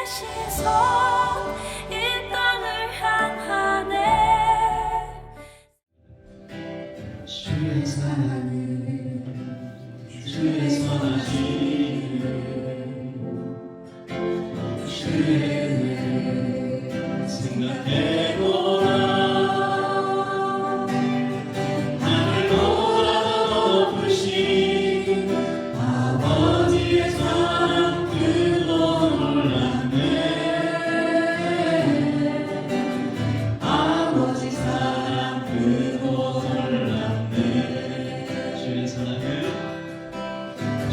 시선 이 땅을 향하네. 주의 사랑을 주의 선하심을 주의 은혜를 생각해보라. 하늘보다 더 높으신 아버지의 사랑 그도 놀랐네. 아버지 사랑 그도 놀랐네.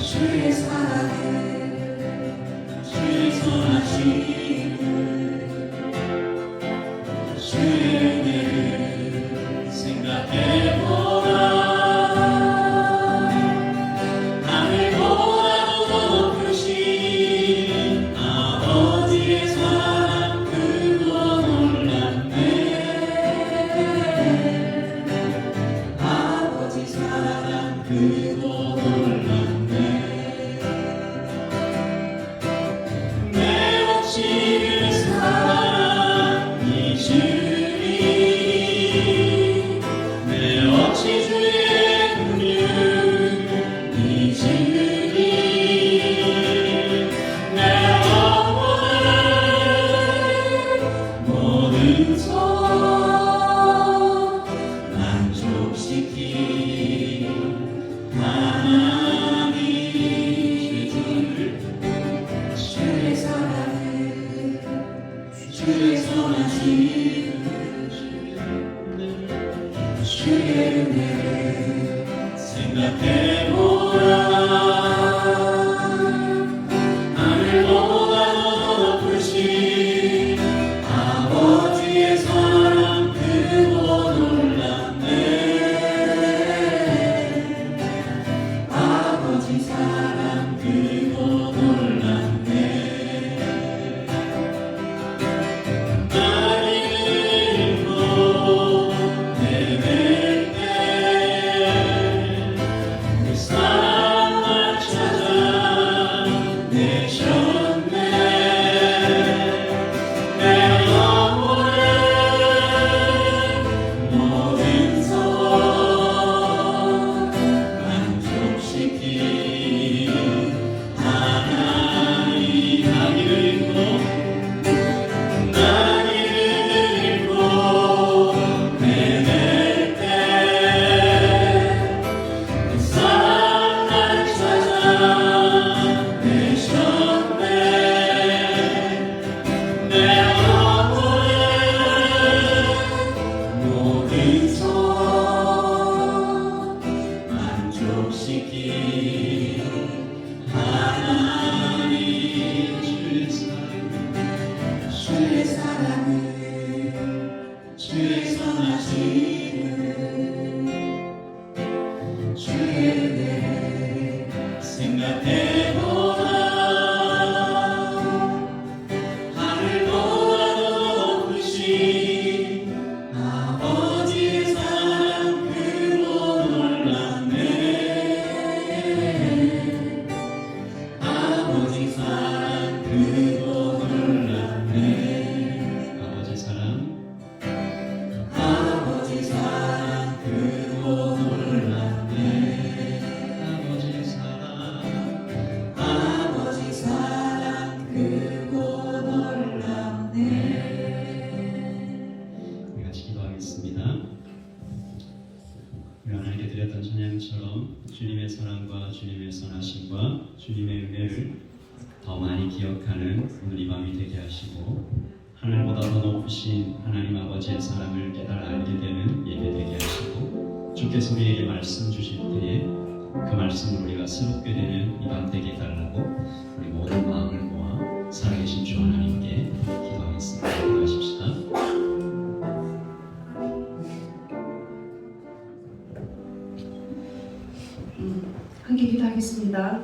주의 사랑을 주의 선하심을 주의 은혜를 생각해보라. 하늘보다도 더 높으신 아버지의 사랑 그도 놀랐네. 아버지 사랑 그도 놀랐네. 내 몫이 사랑이 주니 내 몫이 주의 긍휼이 주니 내 영혼을 모든 속 만족시킨 하나님. 주의 사랑을 주의 선하심을 주의 은혜를 생각해보라. 하늘보다 더 높으신 아버지의 사랑 그도 놀랐네. 아버지 사랑 그도 놀랐네. 날 잃고 헤맬 때 그 사랑을 찾아내셨네. 내 영혼을 모든 속 만족시킨 하나님. 날 잃고 헤맬 때 그 사랑을 찾아내셨네. 내 영혼을 모든 속 만족시킨 하나님. 주의 사랑을 주의 선하심을 주의 은혜를 생각해보라. 하늘보다 더 높으신 아버지의 사랑 그도 놀랐네. 아버지 사랑 그도 놀랐네. 아버지 사랑 아버지 사랑 그도 놀랐네. 아버지 사랑 그도 놀랐네. 우리 같이 기도하겠습니다. 우리 하나님께 드렸던 찬양처럼 주님의 사랑과 주님의 선하심과 주님의 은혜를 더 많이 기억하는 오늘 이 밤이 되게 하시고, 하늘보다 더 높으신 하나님 아버지의 사랑을 깨달아 알게 되는 예배 되게 하시고, 주께서 우리에게 말씀 주실 때에 그 말씀을 우리가 새롭게 되는 이 밤 되게 해달라고 우리 모든 마음을 모아 살아계신 주 하나님께 기도하겠습니다. 기도하십시다. 함께 기도하겠습니다.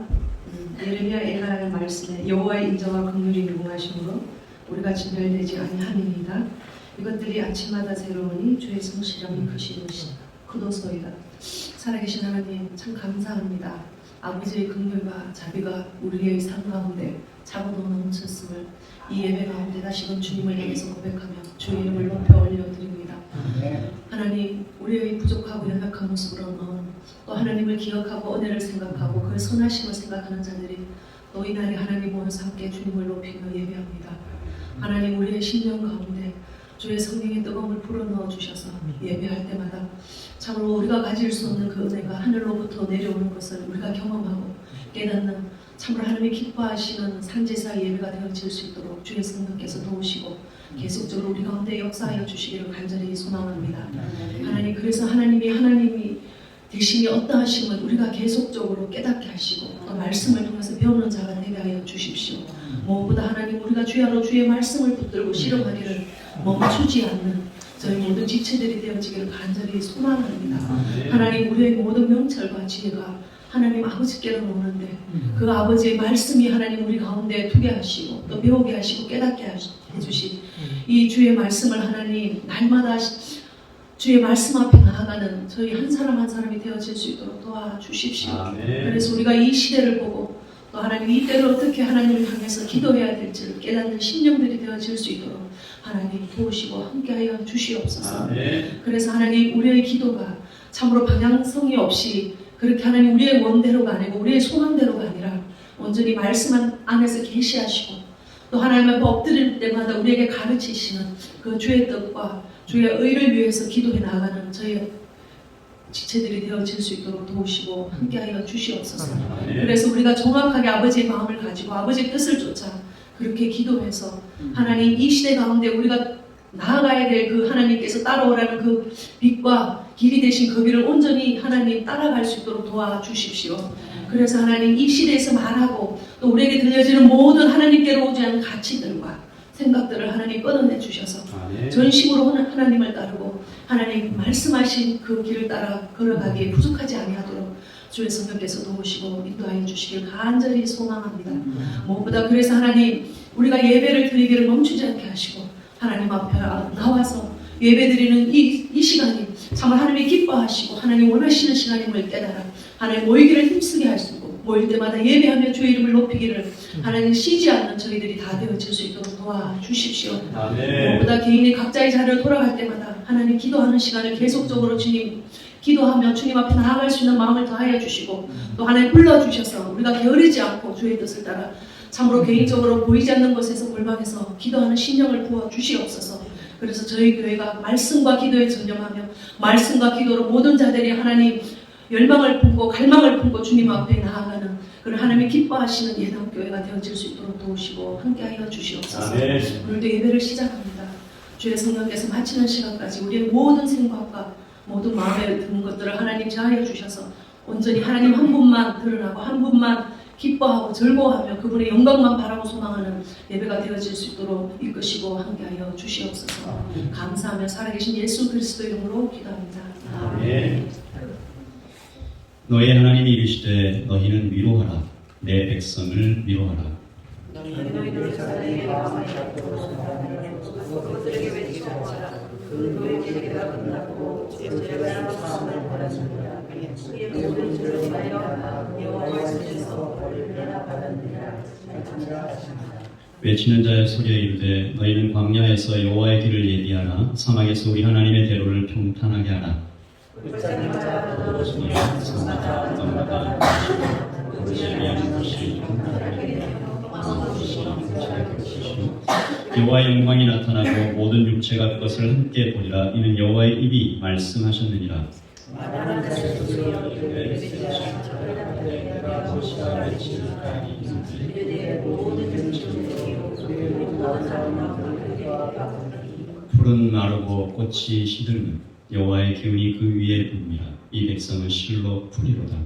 예레미야의 하나님의 말씀에 여호와의 인자와 긍휼이 무궁하심으로 우리가 진멸되지 아니함이니이다. 이것들이 아침마다 새로우니 주의 성실함이 크시도소이다. 살아계신 하나님 참 감사합니다. 아버지의 긍휼과 자비가 우리의 삶 가운데 차고도 넘쳤음을 이 예배 가운데 다시금 주님을 향해서 고백하며 주의 이름을 높여 올려드립니다. 하나님, 우리의 부족하고 연약한 모습으로는 또 하나님을 기억하고 은혜를 생각하고 그 선하심을 생각하는 자들이 또 이날에 하나님 모여서 함께 주님을 높이며 예배합니다. 하나님, 우리의 심령 가운데 주의 성령의 뜨거움을 불어넣어 주셔서 예배할 때마다 참으로 우리가 가질 수 없는 그 은혜가 하늘로부터 내려오는 것을 우리가 경험하고 깨닫는 참으로 하나님이 기뻐하시는 산제사 예배가 되어질 수 있도록 주의 성령께서 도우시고 계속적으로 우리 가운데 역사하여 주시기를 간절히 소망합니다. 하나님, 그래서 하나님이 되심이 어떠하심을 우리가 계속적으로 깨닫게 하시고 또 말씀을 통해서 배우는 자가 되게 하여 주십시오. 무엇보다 하나님, 우리가 주야로 주의 말씀을 붙들고 실험하기를 멈추지 않는 저희 모든 지체들이 되어지기를 간절히 소망합니다. 하나님, 우리의 모든 명철과 지혜가 하나님 아버지께로 오는데 그 아버지의 말씀이 하나님 우리 가운데 두게 하시고 또 배우게 하시고 깨닫게 해주신 이 주의 말씀을 하나님 날마다 주의 말씀 앞에 나아가는 저희 한 사람 한 사람이 되어질 수 있도록 도와주십시오. 그래서 우리가 이 시대를 보고 또 하나님 이때를 어떻게 하나님을 향해서 기도해야 될지를 깨닫는 심령들이 되어질 수 있도록 하나님 도우시고 함께하여 주시옵소서. 그래서 하나님, 우리의 기도가 참으로 방향성이 없이 그렇게 하나님 우리의 원대로가 아니고 우리의 소망대로가 아니라 온전히 말씀 안에서 계시하시고 또 하나님 앞에 엎드릴 때마다 우리에게 가르치시는 그 주의 뜻과 주의 의를 위해서 기도해 나가는 저희 지체들이 되어질 수 있도록 도우시고 함께하여 주시옵소서. 그래서 우리가 정확하게 아버지의 마음을 가지고 아버지의 뜻을 쫓아 그렇게 기도해서 하나님 이 시대 가운데 우리가 나아가야 될 그 하나님께서 따라오라는 그 빛과 길이 되신 그 길을 온전히 하나님 따라갈 수 있도록 도와주십시오. 그래서 하나님 이 시대에서 말하고 또 우리에게 들려지는 모든 하나님께로 오지 않은 가치들과 생각들을 하나님 끊어내 주셔서 전심으로 하나님을 따르고 하나님 말씀하신 그 길을 따라 걸어가기에 부족하지 아니하도록 주의 성령께서 도우시고 인도하여 주시길 간절히 소망합니다. 무엇보다 그래서 하나님 우리가 예배를 드리기를 멈추지 않게 하시고 하나님 앞에 나와서 예배드리는 이 시간이 정말 하나님이 기뻐하시고 하나님 원하시는 시간임을 깨달아 하나님 모이기를 힘쓰게 하시고 모일 때마다 예배하며 주의 이름을 높이기를 하나님 쉬지 않는 저희들이 다 되어질 수 있도록 도와주십시오. 무엇보다 개인이 각자의 자리로 돌아갈 때마다 하나님 기도하는 시간을 계속적으로 주님 기도하며 주님 앞에 나아갈 수 있는 마음을 더하여 주시고 또 하나님 불러주셔서 우리가 게으르지 않고 주의 뜻을 따라 참으로 개인적으로 보이지 않는 곳에서 골방에서 기도하는 신령을 부어주시옵소서. 그래서 저희 교회가 말씀과 기도에 전념하며 말씀과 기도로 모든 자들이 하나님 열망을 품고 갈망을 품고 주님 앞에 나아가는 그런 하나님이 기뻐하시는 예당교회가 되어질 수 있도록 도우시고 함께하여 주시옵소서. 오늘도 예배를 시작합니다. 주의 성령께서 마치는 시간까지 우리의 모든 생각과 모든 마음에 드는 것들을 하나님 제하여 주셔서 온전히 하나님 한 분만 드러나고 한 분만 기뻐하고 즐거워하며 그분의 영광만 바라고 소망하는 예배가 되어질 수 있도록 이끄시고 함께하여 주시옵소서. 감사하며 살아계신 예수 그리스도 이름으로 기도합니다. 아멘. 너희 하나님이 이르시되 너희는 위로하라 내 백성을 위로하라. 너희들 자들에게 마음을 잡고 그들에게 외치라. 그들에게가 끝났고 제가 마음을 바라느니라. 그의 모든 죄를 인하여 여호와의 손에서 벌을 받았느니라. 외치는 자의 소리에 이르되 너희는 광야에서 여호와의 길을 예비하라. 사막에서 우리 하나님의 대로를 평탄하게 하라. 여호와의 영광이 나타나고 모든 육체가 그것을 함께 보리라. 이는 여호와의 입이 말씀하셨느니라. 풀은 마르고 꽃이 시들면 여호와의 기운이 그 위에 붑니다. 이 백성은 실로 풀이로다.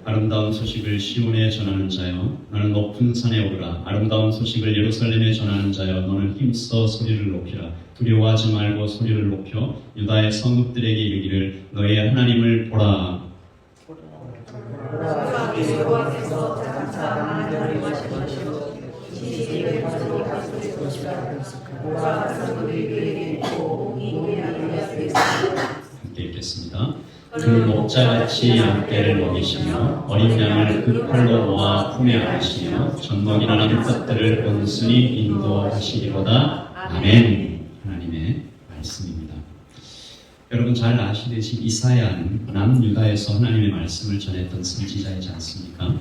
아름다운 소식을 시온에 전하는 자여 너는 높은 산에 오르라. 아름다운 소식을 예루살렘에 전하는 자여 너는 힘써 소리를 높이라. 두려워하지 말고 소리를 높여 유다의 성읍들에게 이르기를 너의 하나님을 보라. 지식을 가지고 가질 것이라. 그와 성도들에게 있고 이의 앞에 있습니다. 함께 읽겠습니다. 그 목자같이 양떼를 먹이시며 어린 양을 그 팔로 모아 품에 안으시며 젖먹이나 남은 것들을 온순히 인도하시리로다. 아멘. 하나님의 말씀입니다. 여러분 잘 아시듯이 이사야는 남유다에서 하나님의 말씀을 전했던 선지자이지 않습니까?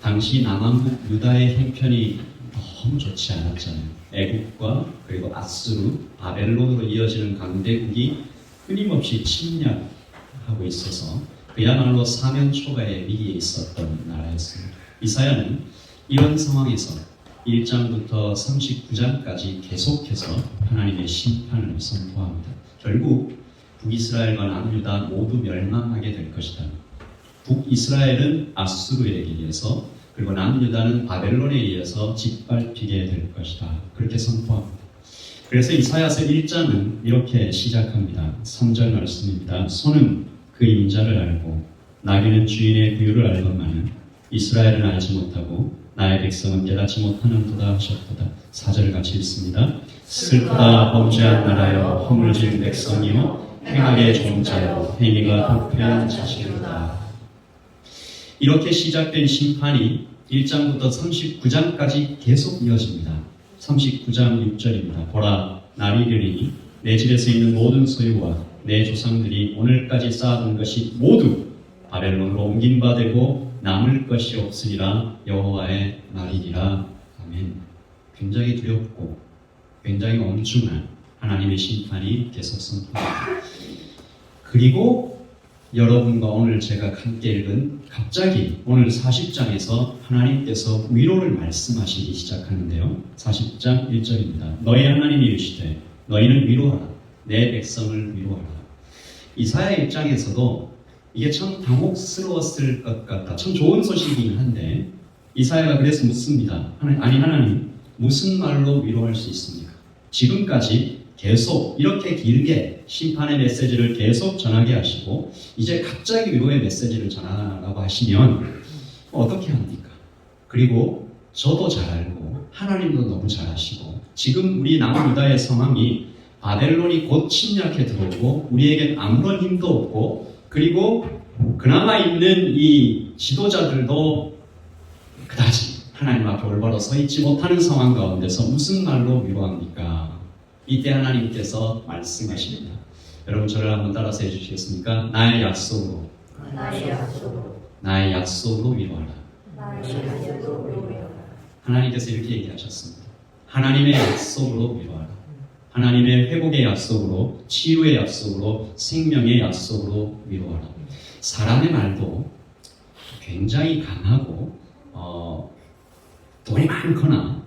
당시 남한국 유다의 형편이 너무 좋지 않았잖아요. 애국과 그리고 아수르, 바벨론으로 이어지는 강대국이 끊임없이 침략하고 있어서 그야말로 사면초가의 위기에 있었던 나라였습니다. 이사야는 이런 상황에서 1장부터 39장까지 계속해서 하나님의 심판을 선포합니다. 결국 북이스라엘과 남유다 모두 멸망하게 될 것이다. 북이스라엘은 아수르에게 의해서 그리고 남유다는 바벨론에 의해서 짓밟히게 될 것이다. 그렇게 선포합니다. 그래서 이사야서 1장은 이렇게 시작합니다. 3절 말씀입니다. 소는 그 인자를 알고 나귀는 주인의 구유를 알건만은 이스라엘은 알지 못하고 나의 백성은 깨닫지 못하는도다 하셨도다. 4절 같이 읽습니다. 슬프다 범죄한 나라여 허물진 백성이요 행악의 종자여 행위가 독패한 자식이로다. 이렇게 시작된 심판이 1장부터 39장까지 계속 이어집니다. 39장 6절입니다. 보라, 날이 이르리니 내 집에서 있는 모든 소유와 내 조상들이 오늘까지 쌓아둔 것이 모두 바벨론으로 옮긴 바 되고 남을 것이 없으리라. 여호와의 말이니라. 아멘. 굉장히 두렵고 굉장히 엄중한 하나님의 심판이 계속 선포됩니다. 그리고 여러분과 오늘 제가 함께 읽은 갑자기 오늘 40장에서 하나님께서 위로를 말씀하시기 시작하는데요. 40장 1절입니다. 너희 하나님이 이르시되 너희는 위로하라. 내 백성을 위로하라. 이사야 입장에서도 이게 참 당혹스러웠을 것 같다. 참 좋은 소식이긴 한데 이사야가 그래서 묻습니다. 하나님 무슨 말로 위로할 수 있습니까? 지금까지 계속 이렇게 길게 심판의 메시지를 계속 전하게 하시고 이제 갑자기 위로의 메시지를 전하라고 하시면 어떻게 합니까? 그리고 저도 잘 알고 하나님도 너무 잘 아시고 지금 우리 남유다의 상황이 바벨론이 곧 침략해 들어오고 우리에겐 아무런 힘도 없고 그리고 그나마 있는 이 지도자들도 그다지 하나님 앞에 올바로 서 있지 못하는 상황 가운데서 무슨 말로 위로합니까? 이때 하나님께서 말씀하십니다. 여러분 저를 한번 따라서 해주시겠습니까? 나의 약속으로 위로하라. 하나님께서 이렇게 얘기하셨습니다. 하나님의 약속으로 위로하라. 하나님의 회복의 약속으로, 치유의 약속으로, 생명의 약속으로 위로하라. 사람의 말도 굉장히 강하고 돈이 많거나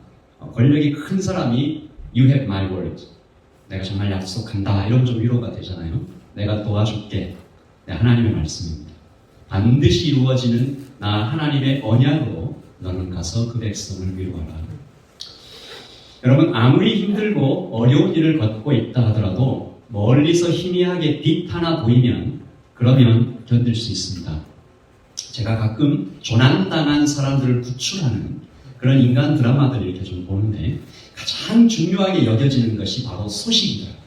권력이 큰 사람이 You have my word. 내가 정말 약속한다. 이런 좀 위로가 되잖아요. 내가 도와줄게. 네, 하나님의 말씀입니다. 반드시 이루어지는 나 하나님의 언약으로 너는 가서 그 백성을 위로하라. 여러분 아무리 힘들고 어려운 일을 겪고 있다 하더라도 멀리서 희미하게 빛 하나 보이면 그러면 견딜 수 있습니다. 제가 가끔 조난당한 사람들을 구출하는 그런 인간 드라마들을 이렇게 좀 보는데 가장 중요하게 여겨지는 것이 바로 소식이더라고요.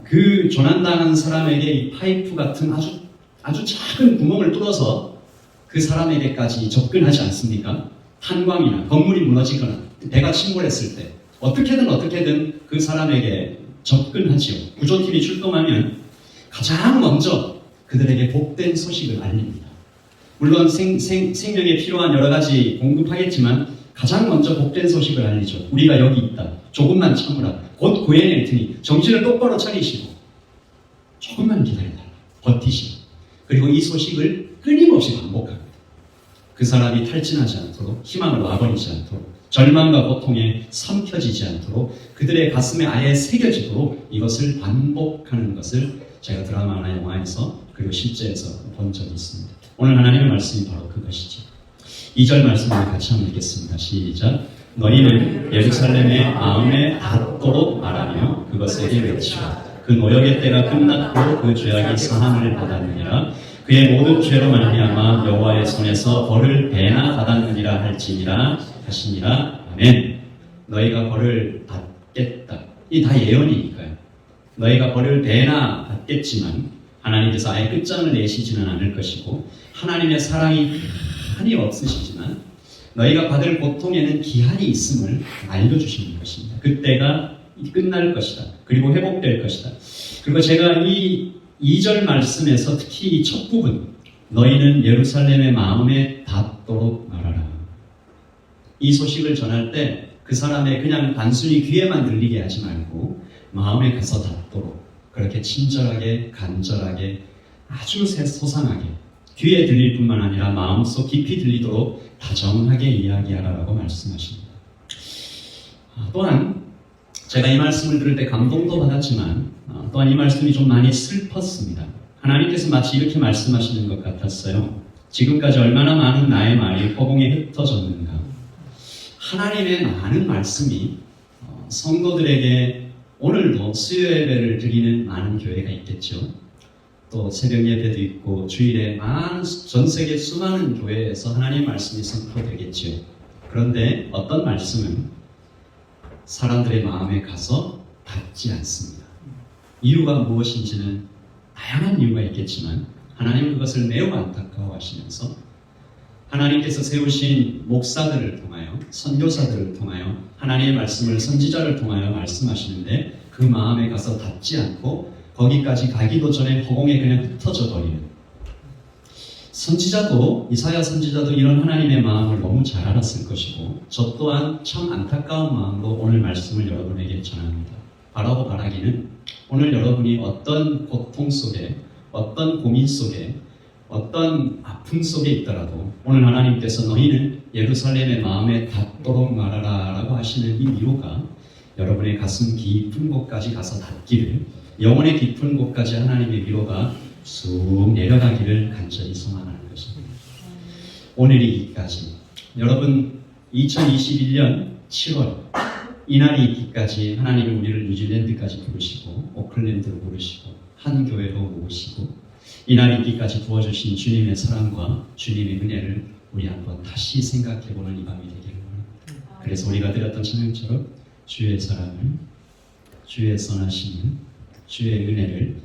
그 조난당한 사람에게 이 파이프 같은 아주 작은 구멍을 뚫어서 그 사람에게까지 접근하지 않습니까? 탄광이나 건물이 무너지거나 배가 침몰했을 때 어떻게든 그 사람에게 접근하지요. 구조팀이 출동하면 가장 먼저 그들에게 복된 소식을 알립니다. 물론 생명에 필요한 여러 가지 공급하겠지만 가장 먼저 복된 소식을 알리죠. 우리가 여기 있다. 조금만 참으라. 곧 구해낼 테니 정신을 똑바로 차리시고 조금만 기다려달라. 버티시고 그리고 이 소식을 끊임없이 반복합니다. 그 사람이 탈진하지 않도록 희망을 놔버리지 않도록 절망과 고통에 삼켜지지 않도록 그들의 가슴에 아예 새겨지도록 이것을 반복하는 것을 제가 드라마나 영화에서 그리고 실제에서 본 적이 있습니다. 오늘 하나님의 말씀이 바로 그것이죠. 2절 말씀을 같이 한번 읽겠습니다. 시작. 너희는 예루살렘의 마음에 닿도록 말하며 그것에게 외치라. 그 노역의 때가 끝났고 그 죄악이 사함을 받았느니라. 그의 모든 죄로 말미암아 여호와의 손에서 벌을 배나 받았느니라 할지니라 하시니라. 아멘. 너희가 벌을 받겠다. 이 다 예언이니까요. 너희가 벌을 배나 받겠지만 하나님께서 아예 끝장을 내시지는 않을 것이고 하나님의 사랑이 한이 없으시지만 너희가 받을 고통에는 기한이 있음을 알려주시는 것입니다. 그때가 끝날 것이다. 그리고 회복될 것이다. 그리고 제가 이 2절 말씀에서 특히 이 첫 부분, 너희는 예루살렘의 마음에 닿도록 말하라. 이 소식을 전할 때 그 사람의 그냥 단순히 귀에만 들리게 하지 말고 마음에 가서 닿도록 그렇게 친절하게, 간절하게, 아주 소상하게 귀에 들릴 뿐만 아니라 마음속 깊이 들리도록 다정하게 이야기하라라고 말씀하십니다. 또한 제가 이 말씀을 들을 때 감동도 받았지만 또한 이 말씀이 좀 많이 슬펐습니다. 하나님께서 마치 이렇게 말씀하시는 것 같았어요. 지금까지 얼마나 많은 나의 말이 허공에 흩어졌는가. 하나님의 많은 말씀이 성도들에게 오늘도 수요 예배를 드리는 많은 교회가 있겠죠. 또 새벽 예배도 있고 주일에 전 세계 수많은 교회에서 하나님의 말씀이 선포되겠죠. 그런데 어떤 말씀은 사람들의 마음에 가서 닿지 않습니다. 이유가 무엇인지는 다양한 이유가 있겠지만 하나님은 그것을 매우 안타까워하시면서 하나님께서 세우신 목사들을 통하여 선교사들을 통하여 하나님의 말씀을 선지자를 통하여 말씀하시는데 그 마음에 가서 닿지 않고 거기까지 가기도 전에 허공에 그냥 흩어져 버리는 선지자도 이사야 선지자도 이런 하나님의 마음을 너무 잘 알았을 것이고 저 또한 참 안타까운 마음으로 오늘 말씀을 여러분에게 전합니다. 바라고 바라기는 오늘 여러분이 어떤 고통 속에 어떤 고민 속에 어떤 아픔 속에 있더라도 오늘 하나님께서 너희는 예루살렘의 마음에 닿도록 말하라 라고 하시는 이 위로가 여러분의 가슴 깊은 곳까지 가서 닿기를 영혼의 깊은 곳까지 하나님의 위로가 쑥 내려가기를 간절히 소망하는 것입니다. 오늘이 있기까지 여러분 2021년 7월 이날이 있기까지 하나님은 우리를 뉴질랜드까지 부르시고 오클랜드로 부르시고 한 교회로 모으시고 이날이 있기까지 부어주신 주님의 사랑과 주님의 은혜를 우리 한번 다시 생각해보는 이 밤이 되기를 원합니다. 그래서 우리가 드렸던 찬양처럼 주의 사랑을 주의 선하심을 주의 은혜를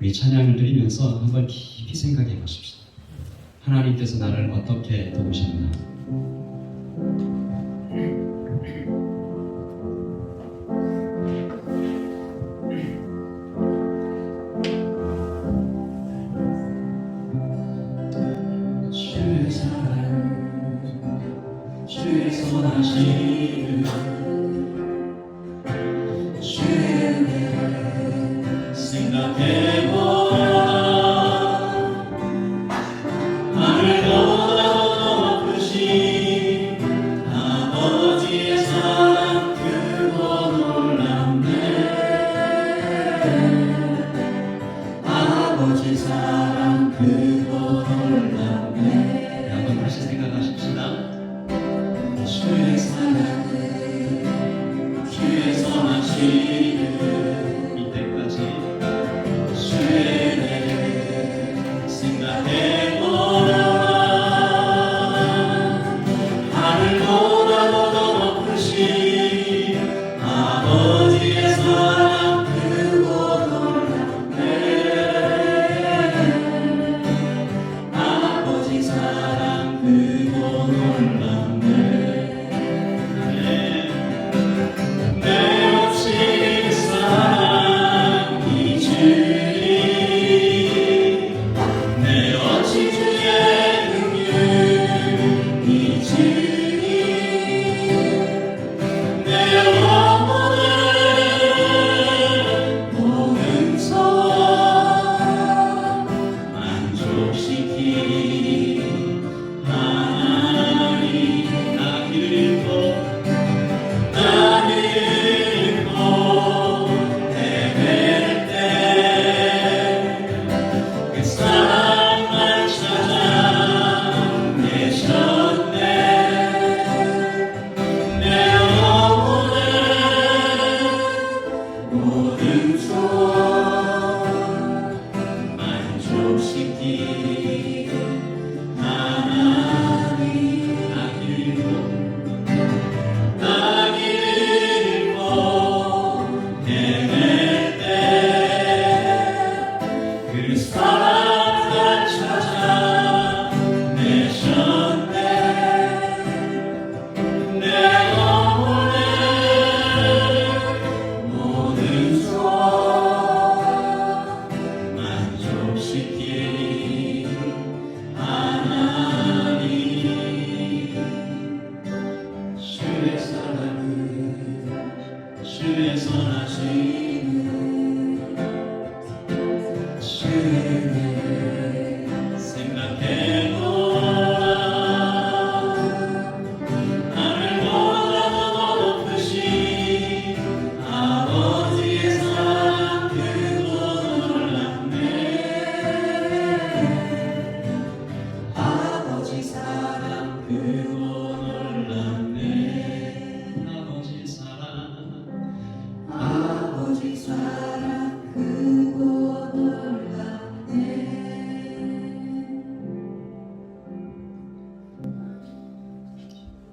우리 찬양을 드리면서 한번 깊이 생각해 보십시다. 하나님께서 나를 어떻게 도우셨나? 주의 사랑, 주의 선하심을 주의 은혜 생각해보라. 하늘보다 더 높으신 아버지의 사랑 크고 놀랍네. 아버지 사랑 크고 놀랍네. 한번 다시 생각하십시다. 주의 사랑 주의 선하심을 이때까지 주의 은혜 생각해보라. 하늘보다 더 높으신 아버지의 사랑 크고 놀랍네. 아버지 사랑 크고 놀랍네. 모든 소 만족시키 크고 놀랍네. 아버지 사랑 아버지 사랑 크고 놀랍네.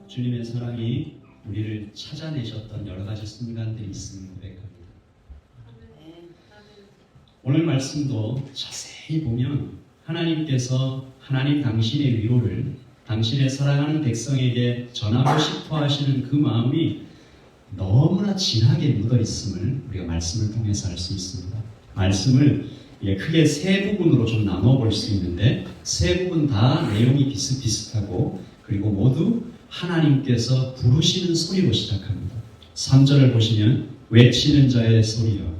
주님의 사랑이 우리를 찾아내셨던 여러 가지 순간들이 있음을 고백합니다. 오늘 말씀도 자세히 보면 하나님께서 하나님 당신의 위로를 당신의 사랑하는 백성에게 전하고 싶어 하시는 그 마음이 너무나 진하게 묻어 있음을 우리가 말씀을 통해서 알 수 있습니다. 말씀을 크게 세 부분으로 좀 나눠 볼 수 있는데 세 부분 다 내용이 비슷비슷하고 그리고 모두 하나님께서 부르시는 소리로 시작합니다. 3절을 보시면 외치는 자의 소리요.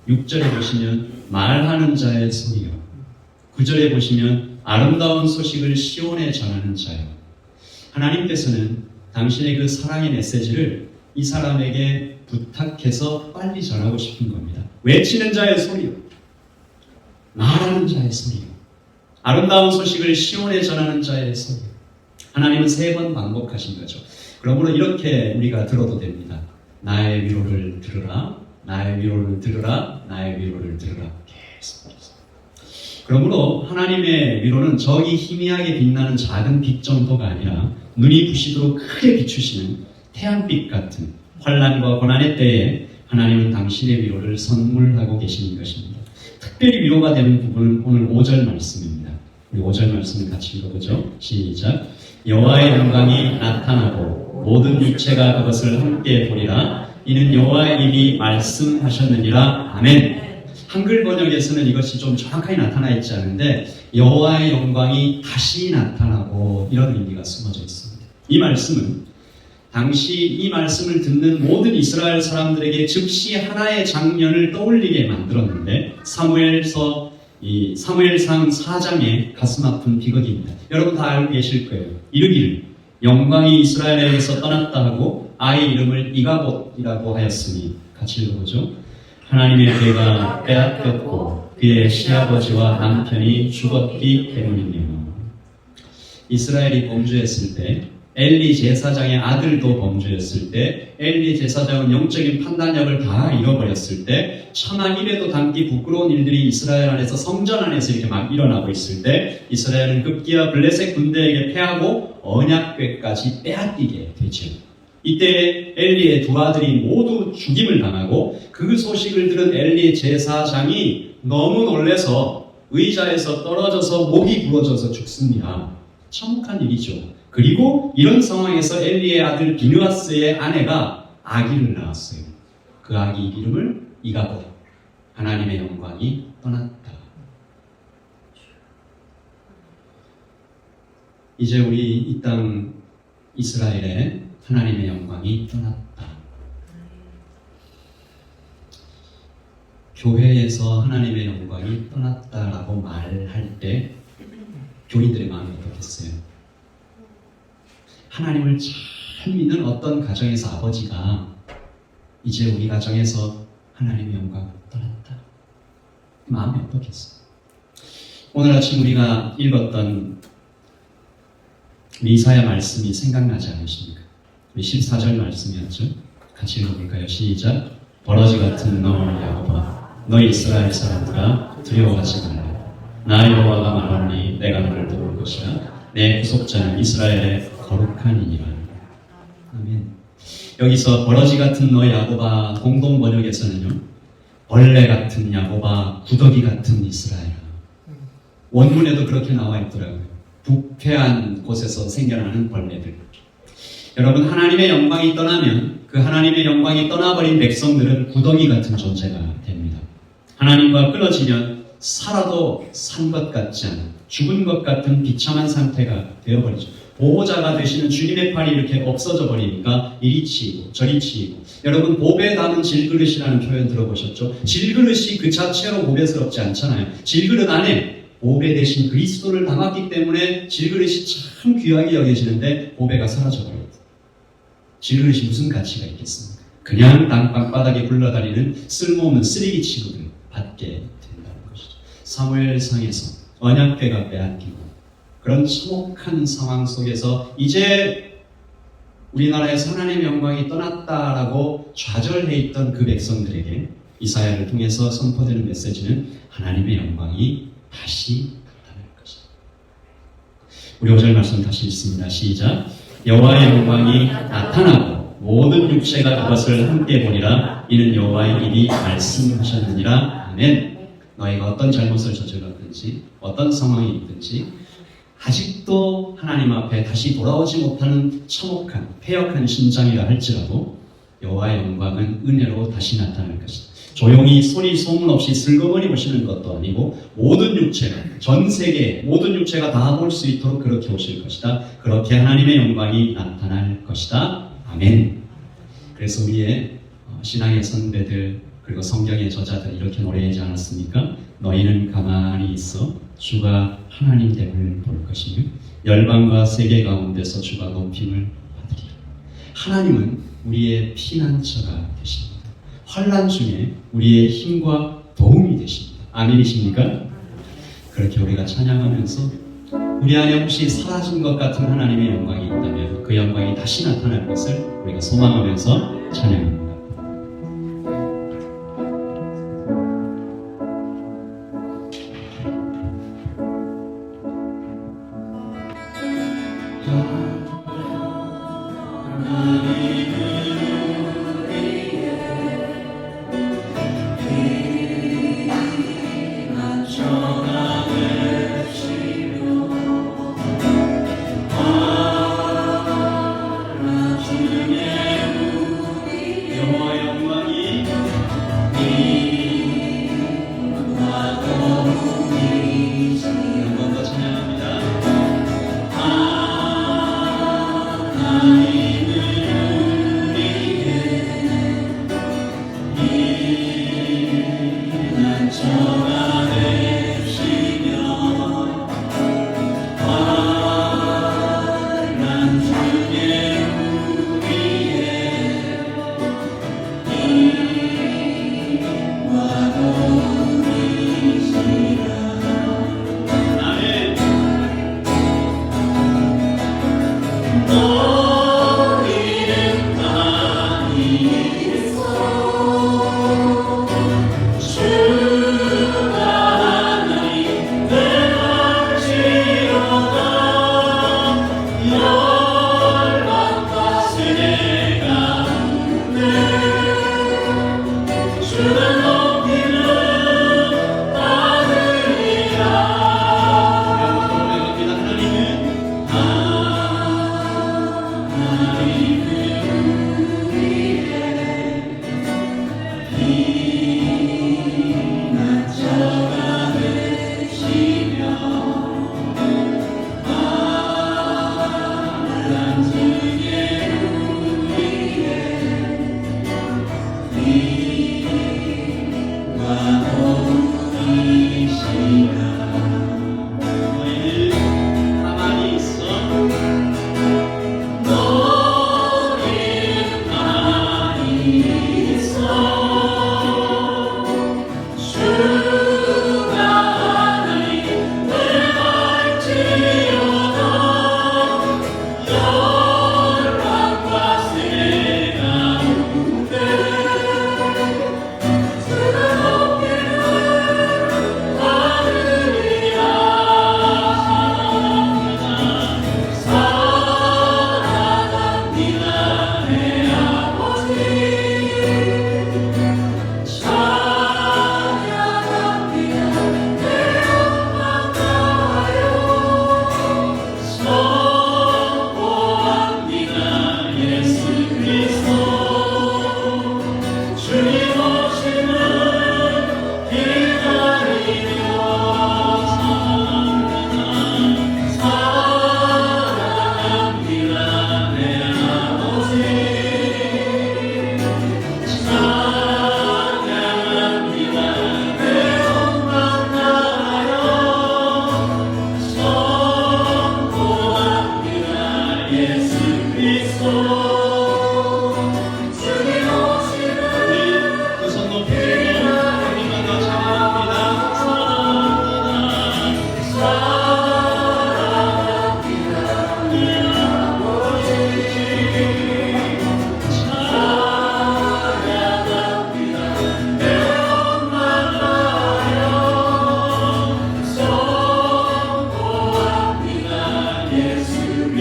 6절에 보시면 말하는 자의 소리요. 9절에 보시면 아름다운 소식을 시온에 전하는 자요. 하나님께서는 당신의 그 사랑의 메시지를 이 사람에게 부탁해서 빨리 전하고 싶은 겁니다. 외치는 자의 소리요. 말하는 자의 소리요. 아름다운 소식을 시온에 전하는 자의 소리요. 하나님은 3번 반복하신 거죠. 그러므로 이렇게 우리가 들어도 됩니다. 나의 위로를 들으라. 나의 위로를 들으라. 나의 위로를 들으라. 계속해서. 그러므로 하나님의 위로는 저기 희미하게 빛나는 작은 빛 정도가 아니라 눈이 부시도록 크게 비추시는 태양빛 같은 환난과 고난의 때에 하나님은 당신의 위로를 선물하고 계시는 것입니다. 특별히 위로가 되는 부분은 오늘 5절 말씀입니다. 우리 5절 말씀을 같이 읽어보죠. 시작. 여호와의 영광이 나타나고 모든 육체가 그것을 함께 보리라. 이는 여호와의 입이 말씀하셨느니라. 아멘. 한글 번역에서는 이것이 좀 정확하게 나타나 있지 않은데 여호와의 영광이 다시 나타나고 이런 의미가 숨어져 있습니다. 이 말씀은 당시 이 말씀을 듣는 모든 이스라엘 사람들에게 즉시 하나의 장면을 떠올리게 만들었는데 사무엘상 4장의 가슴 아픈 비극입니다. 여러분 다 알고 계실 거예요. 이르기를 영광이 이스라엘에게서 떠났다 하고 아이의 이름을 이가봇이라고 하였으니 같이 읽어보죠. 하나님의 괴가 빼앗겼고 그의 시아버지와 남편이 죽었기 때문이네요. 이스라엘이 범죄했을 때 엘리 제사장의 아들도 범죄했을 때 엘리 제사장은 영적인 판단력을 다 잃어버렸을 때 천하 입에도 담기 부끄러운 일들이 이스라엘 안에서 성전 안에서 이렇게 막 일어나고 있을 때 이스라엘은 급기야 블레셋 군대에게 패하고 언약궤까지 빼앗기게 되죠. 이때 엘리의 두 아들이 모두 죽임을 당하고 그 소식을 들은 엘리 제사장이 너무 놀라서 의자에서 떨어져서 목이 부러져서 죽습니다. 참혹한 일이죠. 그리고 이런 상황에서 엘리의 아들 비느하스의 아내가 아기를 낳았어요. 그 아기 이름을 이가봇. 하나님의 영광이 떠났다. 이제 우리 이 땅 이스라엘에 하나님의 영광이 떠났다. 교회에서 하나님의 영광이 떠났다라고 말할 때 교인들의 마음이 어떻겠어요? 하나님을 잘 믿는 어떤 가정에서 아버지가 이제 우리 가정에서 하나님의 영광을 떠났다. 마음이 어떻겠어요? 오늘 아침 우리가 읽었던 이사야 말씀이 생각나지 않으십니까? 우리 14절 말씀이었죠. 같이 읽어볼까요? 시작. 버러지 같은 너 야곱아, 너 이스라엘 사람들아 두려워하지 말라. 나 여호와가 말하니 내가 너를 도울 것이라. 내 구속자는 이스라엘의 거룩한이니라. 아멘. 여기서 버러지 같은 너 야곱아, 공동 번역에서는요, 벌레 같은 야곱아, 구더기 같은 이스라엘아. 원문에도 그렇게 나와 있더라고요. 부패한 곳에서 생겨나는 벌레들. 여러분, 하나님의 영광이 떠나면 그 하나님의 영광이 떠나버린 백성들은 구더기 같은 존재가 됩니다. 하나님과 끊어지면 살아도 산 것 같지 않은, 죽은 것 같은 비참한 상태가 되어버리죠. 보호자가 되시는 주님의 팔이 이렇게 없어져 버리니까 이리 치이고 저리 치이고. 여러분, 보배 담은 질그릇이라는 표현 들어보셨죠? 질그릇이 그 자체로 보배스럽지 않잖아요. 질그릇 안에 보배 대신 그리스도를 담았기 때문에 질그릇이 참 귀하게 여겨지는데 보배가 사라져버려요. 질그릇이 무슨 가치가 있겠습니까? 그냥 땅바닥에 굴러다니는 쓸모없는 쓰레기 취급을 받게 된다는 것이죠. 사무엘상에서 언약궤가 빼앗기고 그런 참혹한 상황 속에서 이제 우리나라에서 하나님의 영광이 떠났다라고 좌절해 있던 그 백성들에게 이사야를 통해서 선포되는 메시지는 하나님의 영광이 다시 나타날 것이다. 우리 5절 말씀 다시 읽습니다. 시작. 여호와의 영광이 나타나고 모든 육체가 그것을 함께 보리라. 이는 여호와의 입이 말씀하셨느니라. 아멘. 너희가 어떤 잘못을 저질렀든지 어떤 상황이 있든지 아직도 하나님 앞에 다시 돌아오지 못하는 참혹한 패역한 심장이라 할지라도 여호와의 영광은 은혜로 다시 나타날 것이다. 조용히 소리 소문 없이 슬그머니 오시는 것도 아니고 모든 육체가 전 세계 모든 육체가 다 볼 수 있도록 그렇게 오실 것이다. 그렇게 하나님의 영광이 나타날 것이다. 아멘. 그래서 우리의 신앙의 선배들 그리고 성경의 저자들 이렇게 노래하지 않았습니까? 너희는 가만히 있어 주가 하나님 됨을 볼 것이며 열방과 세계 가운데서 주가 높임을 받으리라. 하나님은 우리의 피난처가 되십니다. 환난 중에 우리의 힘과 도움이 되십니다. 아멘이십니까? 그렇게 우리가 찬양하면서 우리 안에 혹시 사라진 것 같은 하나님의 영광이 있다면 그 영광이 다시 나타날 것을 우리가 소망하면서 찬양합니다.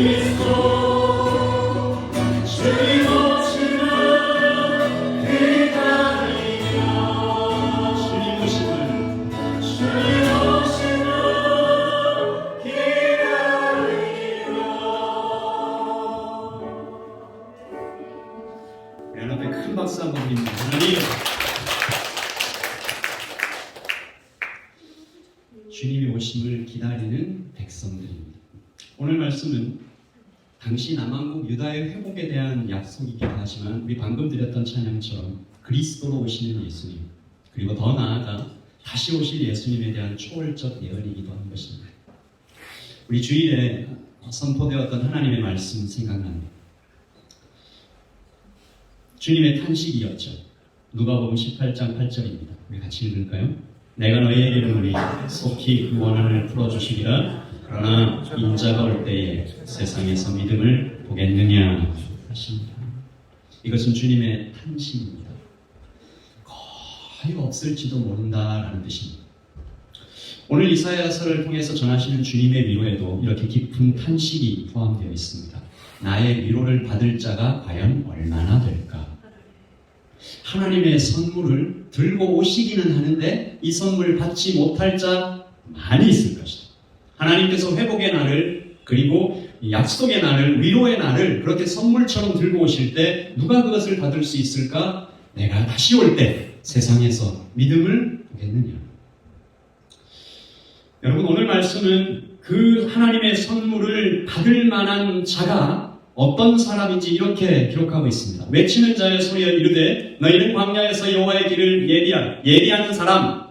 주님 오시면 기다리며 주님 오시면 기다리며 우리 하나님께 큰 박수 한번 드립니다. 하나님 주님이 오심을 기다리는 백성들입니다. 오늘 말씀은 당시 남왕국 유다의 회복에 대한 약속이기도 하지만 우리 방금 드렸던 찬양처럼 그리스도로 오시는 예수님 그리고 더 나아가 다시 오실 예수님에 대한 초월적 예언이기도 한 것입니다. 우리 주일에 선포되었던 하나님의 말씀 생각납니다. 주님의 탄식이었죠. 누가복음 18장 8절입니다. 우리 같이 읽을까요? 내가 너희에게 이르노니 속히 그 원한을 풀어주시리라. 그러나 인자가 올 때에 세상에서 믿음을 보겠느냐 하십니다. 이것은 주님의 탄식입니다. 거의 없을지도 모른다라는 뜻입니다. 오늘 이사야서를 통해서 전하시는 주님의 위로에도 이렇게 깊은 탄식이 포함되어 있습니다. 나의 위로를 받을 자가 과연 얼마나 될까? 하나님의 선물을 들고 오시기는 하는데 이 선물 받지 못할 자 많이 있을 것이다. 하나님께서 회복의 날을 그리고 약속의 날을 위로의 날을 그렇게 선물처럼 들고 오실 때 누가 그것을 받을 수 있을까? 내가 다시 올 때 세상에서 믿음을 보겠느냐. 여러분 오늘 말씀은 그 하나님의 선물을 받을 만한 자가 어떤 사람인지 이렇게 기록하고 있습니다. 외치는 자의 소리에 이르되 너희는 광야에서 여호와의 길을 예비하는 사람,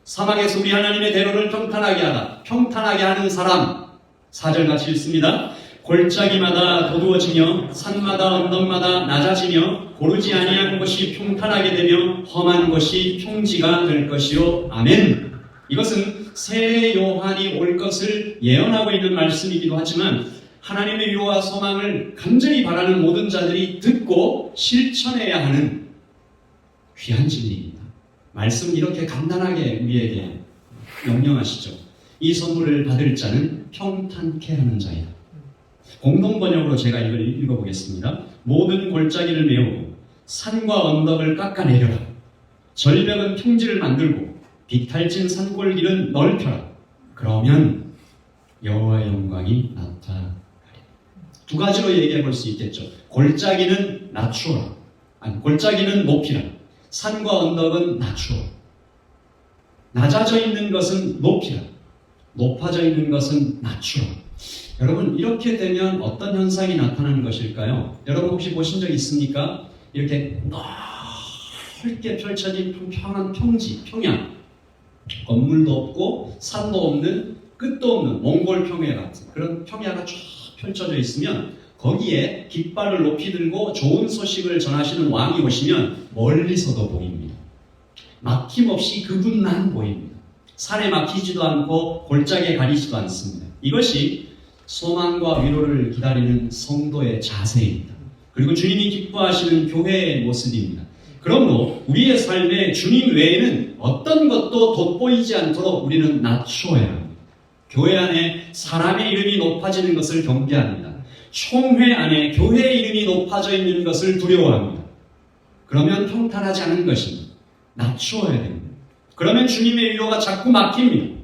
사막에서 우리 하나님의 대로를 평탄하게 하라. 평탄하게 하는 사람. 4절 같이 읽습니다. 골짜기마다 도두어지며 산마다 언덕마다 낮아지며 고르지 아니한 곳이 평탄하게 되며 험한 곳이 평지가 될 것이요. 아멘. 이것은 새 요한이 올 것을 예언하고 있는 말씀이기도 하지만 하나님의 위로와 소망을 간절히 바라는 모든 자들이 듣고 실천해야 하는 귀한 진리입니다. 말씀 이렇게 간단하게 우리에게 명령하시죠. 이 선물을 받을 자는 평탄케 하는 자이다. 공동번역으로 제가 이걸 읽어보겠습니다. 모든 골짜기를 메우고 산과 언덕을 깎아내려라. 절벽은 평지를 만들고 비탈진 산골길은 넓혀라. 그러면 여호와의 영광이 나타나리라. 두 가지로 얘기해 볼 수 있겠죠. 골짜기는 낮추어라. 아니, 골짜기는 높이라. 산과 언덕은 낮추어라. 낮아져 있는 것은 높이라. 높아져 있는 것은 낮추어라. 여러분 이렇게 되면 어떤 현상이 나타나는 것일까요? 여러분 혹시 보신 적 있습니까? 이렇게 넓게 펼쳐진 평평한 평지, 평양, 건물도 없고 산도 없는 끝도 없는 몽골 평야 같은 그런 평야가 쫙 펼쳐져 있으면 거기에 깃발을 높이 들고 좋은 소식을 전하시는 왕이 오시면 멀리서도 보입니다. 막힘없이 그분만 보입니다. 산에 막히지도 않고 골짜기에 가리지도 않습니다. 이것이 소망과 위로를 기다리는 성도의 자세입니다. 그리고 주님이 기뻐하시는 교회의 모습입니다. 그러므로 우리의 삶에 주님 외에는 어떤 것도 돋보이지 않도록 우리는 낮추어야 합니다. 교회 안에 사람의 이름이 높아지는 것을 경계합니다. 총회 안에 교회의 이름이 높아져 있는 것을 두려워합니다. 그러면 평탄하지 않은 것입니다. 낮추어야 됩니다. 그러면 주님의 위로가 자꾸 막힙니다.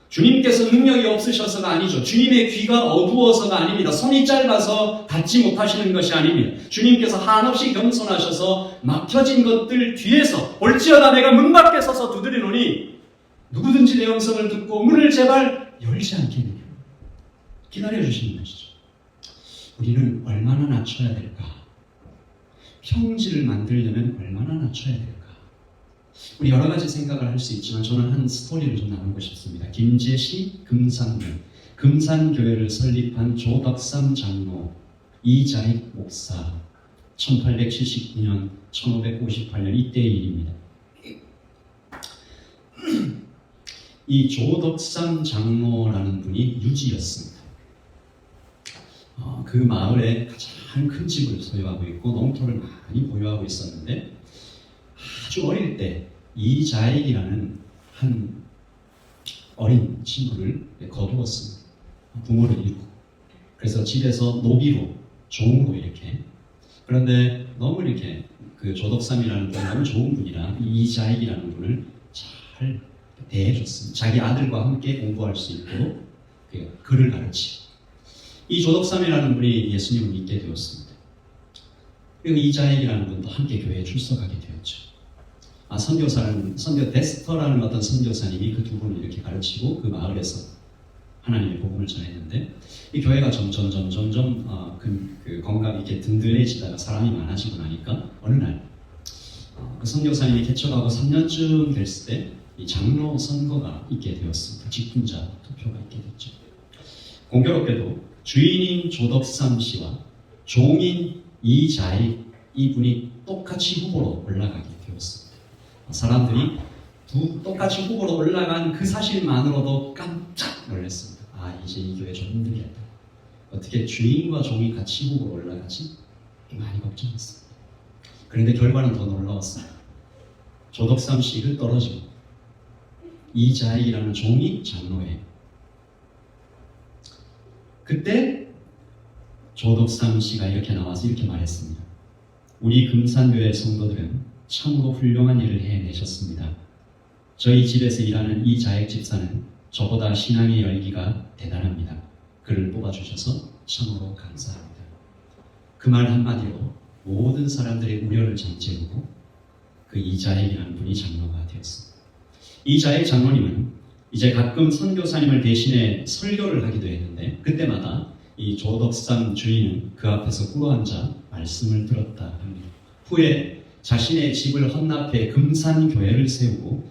주님께서 능력이 없으셔서가 아니죠. 주님의 귀가 어두워서가 아닙니다. 손이 짧아서 닿지 못하시는 것이 아닙니다. 주님께서 한없이 겸손하셔서 막혀진 것들 뒤에서 올지어다 내가 문 밖에 서서 두드리노니 누구든지 내 음성을 듣고 문을 제발 열지 않겠느냐. 기다려주시는 것이죠. 우리는 얼마나 낮춰야 될까? 평지를 만들려면 얼마나 낮춰야 될까? 우리 여러 가지 생각을 할 수 있지만 저는 한 스토리를 좀 나누고 싶습니다. 김제시 금산교회를 설립한 조덕삼 장로, 이자익 목사, 1879년, 1558년 이때의 일입니다. 이 조덕삼 장로라는 분이 유지였습니다. 그 마을에 가장 큰 집을 소유하고 있고 농토를 많이 보유하고 있었는데 아주 어릴 때 이자익이라는 한 어린 친구를 거두었습니다. 부모를 잃고. 그래서 집에서 노비로, 종으로 이렇게. 그런데 너무 이렇게 그 조덕삼이라는 분이 너무 좋은 분이라 이자익이라는 분을 잘 대해줬습니다. 자기 아들과 함께 공부할 수 있도록 글을 가르치고. 이 조덕삼이라는 분이 예수님을 믿게 되었습니다. 그리고 이자익이라는 분도 함께 교회에 출석하게 되었죠. 선교 데스터라는 어떤 선교사님이 그 두 분을 이렇게 가르치고 그 마을에서 하나님의 복음을 전했는데 이 교회가 점점 건강 이렇게 든든해지다가 사람이 많아지고 나니까 어느 날 그 선교사님이 개척하고 3년쯤 됐을 때 이 장로 선거가 있게 되었습니다. 직분자 투표가 있게 됐죠. 공교롭게도 주인인 조덕삼 씨와 종인 이자익 이분이 똑같이 후보로 올라가게 되었습니다. 사람들이 똑같이 후보로 올라간 그 사실만으로도 깜짝 놀랐습니다. 이제 이 교회 좀 힘들겠다. 어떻게 주인과 종이 같이 후보로 올라가지? 많이 걱정했습니다. 그런데 결과는 더 놀라웠어요. 조덕삼 씨가 떨어지고 이자익이라는 종이 장로예요. 그때 조덕삼 씨가 이렇게 나와서 이렇게 말했습니다. 우리 금산교회 성도들은 참으로 훌륭한 일을 해내셨습니다. 저희 집에서 일하는 이자익 집사는 저보다 신앙의 열기가 대단합니다. 그를 뽑아주셔서 참으로 감사합니다. 그 말 한마디로 모든 사람들의 우려를 잠재우고 그 이자익이라는 분이 장로가 되었습니다. 이자익 장로님은 이제 가끔 선교사님을 대신해 설교를 하기도 했는데 그때마다 이 조덕삼 주인은 그 앞에서 꿇어앉아 말씀을 들었다 합니다. 후에 자신의 집을 헌납해 금산교회를 세우고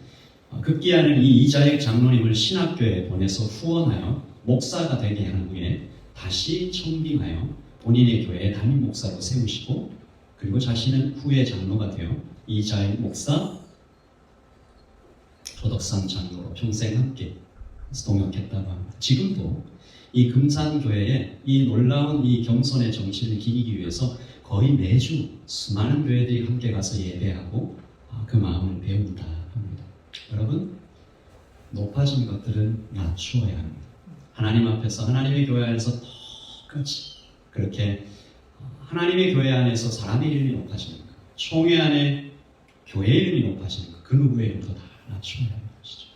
급기야는 이 이자익 장로님을 신학교에 보내서 후원하여 목사가 되게 한 후에 다시 청빙하여 본인의 교회의 담임 목사로 세우시고 그리고 자신은 후에 장로가 되어 이자익 목사, 조덕삼 장로로 평생 함께 동역했다고 합니다. 지금도 이 금산교회에 이 놀라운 이 겸손의 정신을 기리기 위해서 거의 매주 수많은 교회들이 함께 가서 예배하고 그 마음을 배운다 합니다. 여러분, 높아진 것들은 낮추어야 합니다. 하나님 앞에서 하나님의 교회 안에서 똑같이 그렇게 하나님의 교회 안에서 사람의 이름이 높아지는 것, 총회 안에 교회 이름이 높아지는 것, 그 누구의 이름도 다 낮춰야 하는 것이죠.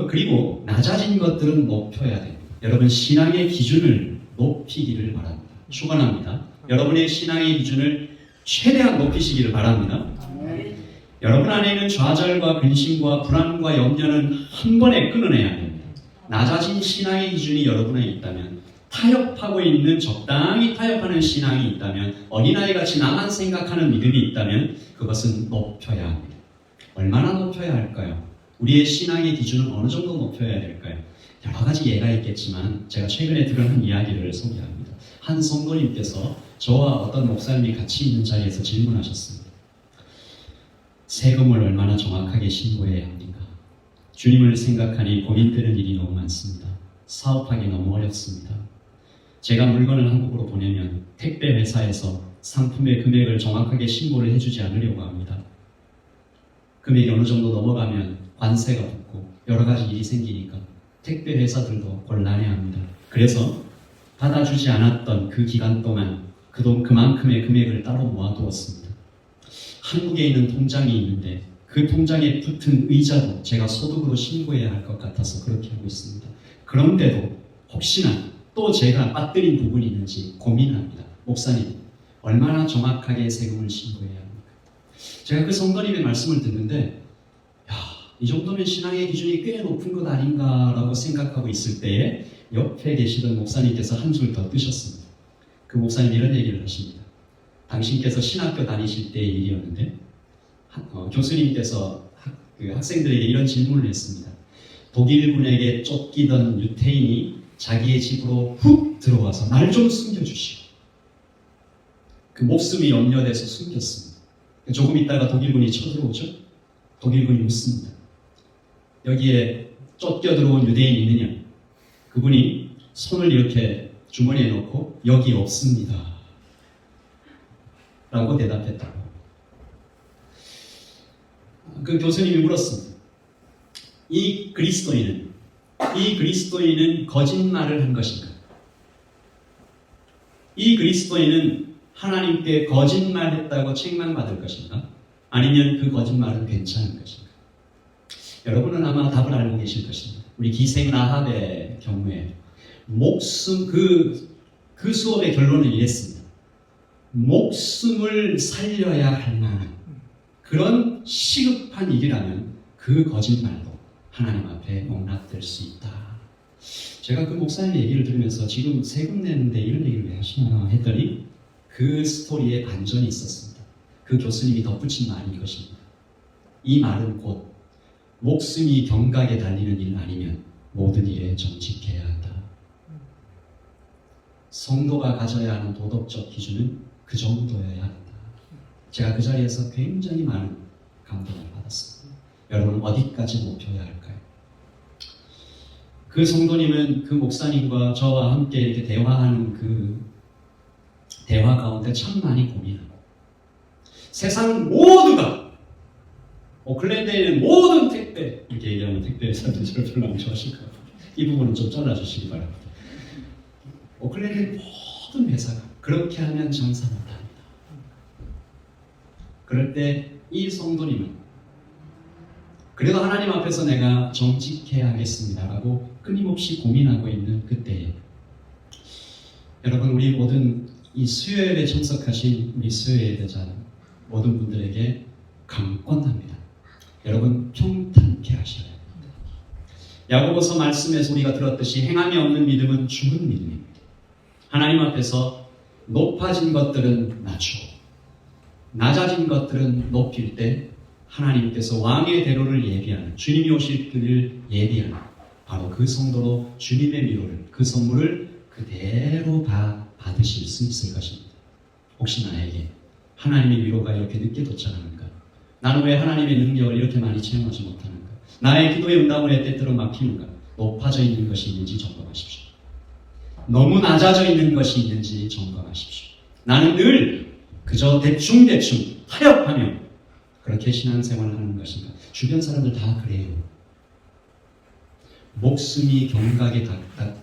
그리고 낮아진 것들은 높여야 됩니다. 여러분, 신앙의 기준을 높이기를 바랍니다. 축원합니다. 여러분의 신앙의 기준을 최대한 높이시기를 바랍니다. 여러분 안에 있는 좌절과 근심과 불안과 염려는 한 번에 끊어내야 됩니다. 낮아진 신앙의 기준이 여러분에 있다면, 타협하고 있는 적당히 타협하는 신앙이 있다면, 어린아이같이 나만 생각하는 믿음이 있다면 그것은 높여야 합니다. 얼마나 높여야 할까요? 우리의 신앙의 기준은 어느 정도 높여야 될까요? 여러 가지 예가 있겠지만 제가 최근에 들은 한 이야기를 소개합니다. 한 성도님께서 저와 어떤 목사님이 같이 있는 자리에서 질문하셨습니다. 세금을 얼마나 정확하게 신고해야 합니까? 주님을 생각하니 고민되는 일이 너무 많습니다. 사업하기 너무 어렵습니다. 제가 물건을 한국으로 보내면 택배 회사에서 상품의 금액을 정확하게 신고를 해주지 않으려고 합니다. 금액이 어느 정도 넘어가면 관세가 붙고 여러 가지 일이 생기니까 택배 회사들도 곤란해합니다. 그래서 받아주지 않았던 그 기간 동안 그만큼의 금액을 따로 모아두었습니다. 한국에 있는 통장이 있는데 그 통장에 붙은 의자도 제가 소득으로 신고해야 할 것 같아서 그렇게 하고 있습니다. 그런데도 혹시나 또 제가 빠뜨린 부분이 있는지 고민합니다. 목사님, 얼마나 정확하게 세금을 신고해야 합니까? 제가 그 성도님의 말씀을 듣는데 이 정도면 신앙의 기준이 꽤 높은 것 아닌가라고 생각하고 있을 때에 옆에 계시던 목사님께서 한 줄 더 뜨셨습니다. 그 목사님 이런 얘기를 하십니다. 당신께서 신학교 다니실 때의 일이었는데 교수님께서 학생들에게 이런 질문을 했습니다. 독일군에게 쫓기던 유태인이 자기의 집으로 훅 들어와서 날 좀 숨겨주시오. 그 목숨이 염려돼서 숨겼습니다. 조금 있다가 독일군이 쳐들어오죠. 독일군이 묻습니다. 여기에 쫓겨 들어온 유대인이 있느냐? 그분이 손을 이렇게 주머니에 넣고 여기 없습니다 라고 대답했다고. 그 교수님이 물었습니다. 이 그리스도인은 거짓말을 한 것인가? 이 그리스도인은 하나님께 거짓말했다고 책망받을 것인가? 아니면 그 거짓말은 괜찮은 것인가? 여러분은 아마 답을 알고 계실 것입니다. 우리 기생 라합의 경우에 목숨 그 수업의 결론은 이랬습니다. 목숨을 살려야 할 만한 그런 시급한 일이라면 그 거짓말도 하나님 앞에 용납될 수 있다. 제가 그 목사님 얘기를 들으면서 지금 세금 내는데 이런 얘기를 왜 하시나 했더니 그 스토리에 반전이 있었습니다. 그 교수님이 덧붙인 말이 이것입니다. 이 말은 곧 목숨이 경각에 달리는 일 아니면 모든 일에 정직해야 한다. 성도가 가져야 하는 도덕적 기준은 그 정도여야 한다. 제가 그 자리에서 굉장히 많은 감동을 받았습니다. 여러분 어디까지 높여야 할까요? 그 성도님은 그 목사님과 저와 함께 이렇게 대화하는 그 대화 가운데 참 많이 고민하고 세상 모두가 오클랜드에 있는 모든 택배 이렇게 얘기하면 택배 회사들 저를 별로 안 좋아하실 것 같아요. 이 부분은 좀 잘라주시기 바랍니다. 오클랜드 모든 회사가 그렇게 하면 장사 못합니다. 그럴 때 이 성도님은 그래도 하나님 앞에서 내가 정직해야 하겠습니다라고 끊임없이 고민하고 있는 그때에 여러분 우리 모든 이 수요예배 참석하신 우리 수요예배자 모든 분들에게 강권합니다. 여러분 평탄케 하셔야 합니다. 야고보서 말씀에서 우리가 들었듯이 행함이 없는 믿음은 죽은 믿음입니다. 하나님 앞에서 높아진 것들은 낮추고 낮아진 것들은 높일 때 하나님께서 왕의 대로를 예비하는 주님이 오실 길을 예비하는 바로 그 성도로 주님의 위로를 그 선물을 그대로 다 받으실 수 있을 것입니다. 혹시 나에게 하나님의 위로가 이렇게 늦게 도착하는가? 나는 왜 하나님의 능력을 이렇게 많이 체험하지 못하는가? 나의 기도의 응답을 왜 때때로 막히는가? 높아져 있는 것이 있는지 점검하십시오. 너무 낮아져 있는 것이 있는지 점검하십시오. 나는 늘 그저 대충대충 타협하며 그렇게 신앙생활을 하는 것인가? 주변 사람들 다 그래요. 목숨이 경각에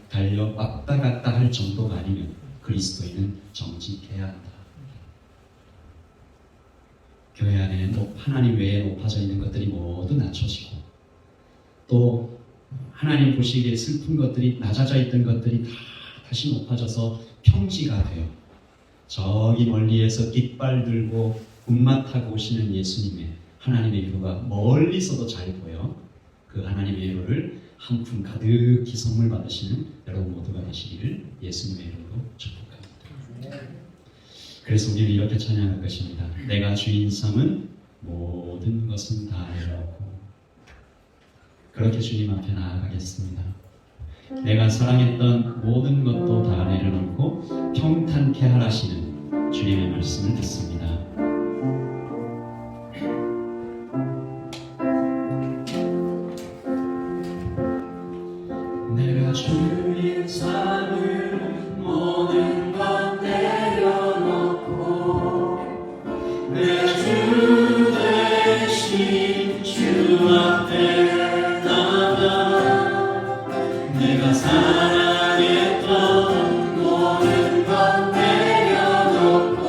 달려 왔다 갔다 할 정도가 아니면 그리스도인은 정직해야 한다. 교회 안에 하나님 외에 높아져 있는 것들이 모두 낮춰지고 또 하나님 보시기에 슬픈 것들이 낮아져 있던 것들이 다 다시 높아져서 평지가 돼요. 저기 멀리에서 깃발 들고 군마 타고 오시는 예수님의 하나님의 위로가 멀리서도 잘 보여. 그 하나님의 위로를 한 푼 가득히 선물 받으시는 여러분 모두가 되시기를 예수님의 이름으로 축복합니다. 그래서 우리는 이렇게 찬양할 것입니다. 내가 주인 삼은 모든 것은 다 내려놓고 그렇게 주님 앞에 나아가겠습니다. 내가 사랑했던 모든 것도 다 내려놓고 평탄케 하라시는 주님의 말씀을 듣습니다. 내가 주인 삼을 모든 것 내려놓고 내 주 대신 주 앞에 나가 내가 사랑했던 모든 것 내려놓고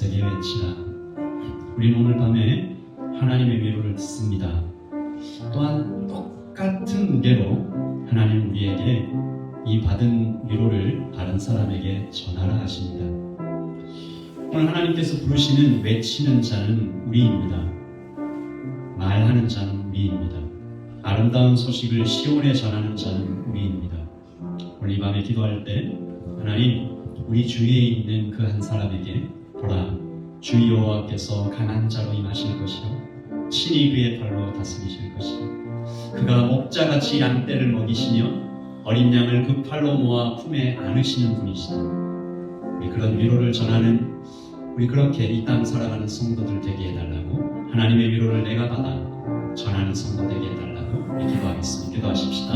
세게 외치라. 우리는 오늘 밤에 하나님의 위로를 듣습니다. 또한 똑같은 무게로 하나님 우리에게 이 받은 위로를 다른 사람에게 전하라 하십니다. 오늘 하나님께서 부르시는 외치는 자는 우리입니다. 말하는 자는 우리입니다. 아름다운 소식을 시온에 전하는 자는 우리입니다. 오늘 이 밤에 기도할 때 하나님 우리 주위에 있는 그 한 사람에게 보라 주 여호와께서 강한 자로 임하실 것이요 친히 그의 팔로 다스리실 것이요 그가 목자같이 양떼를 먹이시며 어린 양을 그 팔로 모아 품에 안으시는 분이시다. 우리 그런 위로를 전하는 우리 그렇게 이 땅 살아가는 성도들 되게 해달라고 하나님의 위로를 내가 받아 전하는 성도 되게 해달라고 우리 기도하겠습니다. 기도하십시다.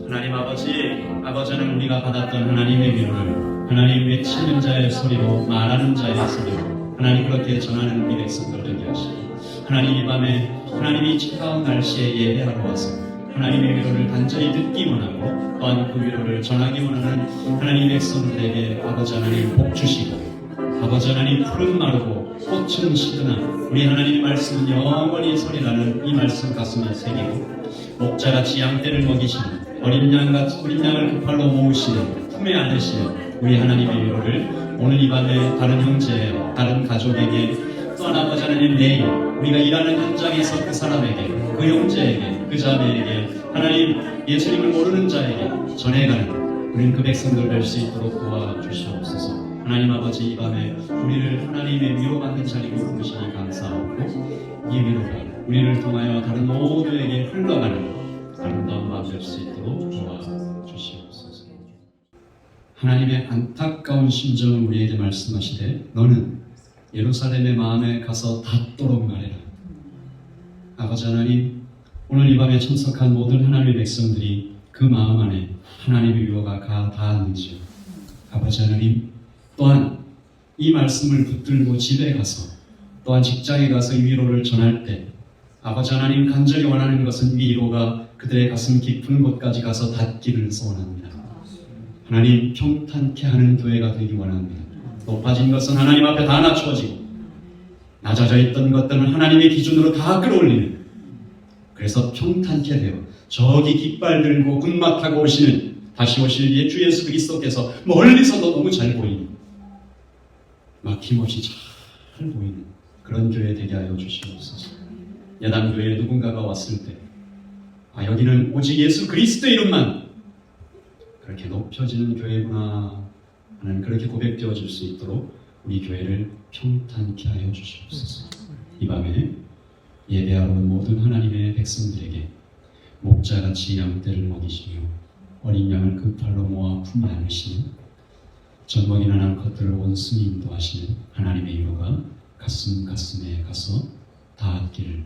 하나님 아버지는 우리가 받았던 하나님의 위로를 하나님 외치는 자의 소리로 말하는 자의 소리로 하나님 그렇게 전하는 우리 백성들 되게 하시고 하나님 이 밤에 하나님이 차가운 날씨에 예배하러 와서 하나님의 위로를 간절히 듣기 원하고 또한 그 위로를 전하기 원하는 하나님 백성들에게 아버지 하나님 복 주시고 아버지 하나님 푸른 마르고 꽃은 시드나 우리 하나님의 말씀은 영원히 소리나는 이 말씀 가슴에 새기고 목자같이 양떼를 먹이시는 어린 양을 그 팔로 모으시는 품에 안으시는 우리 하나님의 위로를 오늘 이 밤에 다른 형제 다른 가족에게 또한 아버지 하나님 내일 우리가 일하는 현장에서 그 사람에게 그 형제에게 그 자매에게 하나님 예수님을 모르는 자에게 전해가는 우리는 그 백성들 될 수 있도록 도와주시옵소서. 하나님 아버지 이 밤에 우리를 하나님의 위로받는 자리로 부르시니 감사하고 이 위로가 우리를 통하여 다른 모두에게 흘러가는 아름다운 마음 될 수 있도록 도와주시옵소서. 하나님의 안타까운 심정을 우리에게 말씀하시되 너는 예루살렘의 마음에 가서 닿도록 말해라. 아버지 하나님 오늘 이 밤에 참석한 모든 하나님의 백성들이 그 마음 안에 하나님의 위로가 닿았는지요. 아버지 하나님 또한 이 말씀을 붙들고 집에 가서 또한 직장에 가서 이 위로를 전할 때 아버지 하나님 간절히 원하는 것은 위로가 그들의 가슴 깊은 곳까지 가서 닿기를 소원합니다. 하나님 평탄케 하는 교회가 되기 원합니다. 높아진 것은 하나님 앞에 다 낮추어지고 낮아져 있던 것들은 하나님의 기준으로 다 끌어올리는 그래서 평탄케 되어 저기 깃발 들고 군마 타고 오시는 다시 오실 주 예수 그리스도께서 멀리서도 너무 잘 보이는 막힘없이 잘 보이는 그런 교회 되게 하여 주시옵소서. 야당 교회에 누군가가 왔을 때 여기는 오직 예수 그리스도의 이름만 그렇게 높여지는 교회구나 하는 그렇게 고백되어 줄 수 있도록 우리 교회를 평탄케 하여 주시옵소서. 이 밤에 예배하러 온 모든 하나님의 백성들에게 목자같이 양떼를 먹이시며 어린 양을 그 팔로 모아 품에 안으시는 젖먹이는 암컷들을 온순히 인도하시는 하나님의 위로가 가슴에 가서 닿았기를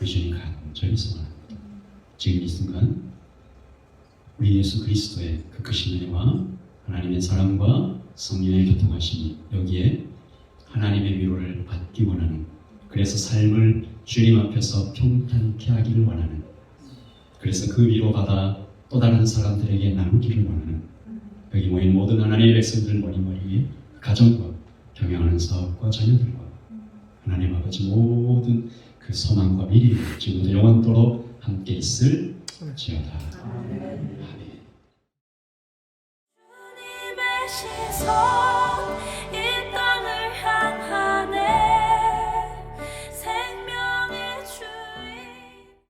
우리 주님 간절히 소원합니다. 지금 이 순간 우리 예수 그리스도의 그 크신 은혜와 하나님의 사랑과 성령의 교통하심이 여기에 하나님의 위로를 받기 원하는 그래서 삶을 주님 앞에서 평탄케 하기를 원하는 그래서 그 위로받아 또 다른 사람들에게 나누기를 원하는 여기 모인 모든 하나님의 백성들 머리머리에 가정과 경영하는 사업과 자녀들과 하나님 아버지 모든 그 소망과 미래를 지금부터 영원토록 함께 있을 지어다. 아멘. 주님의 시선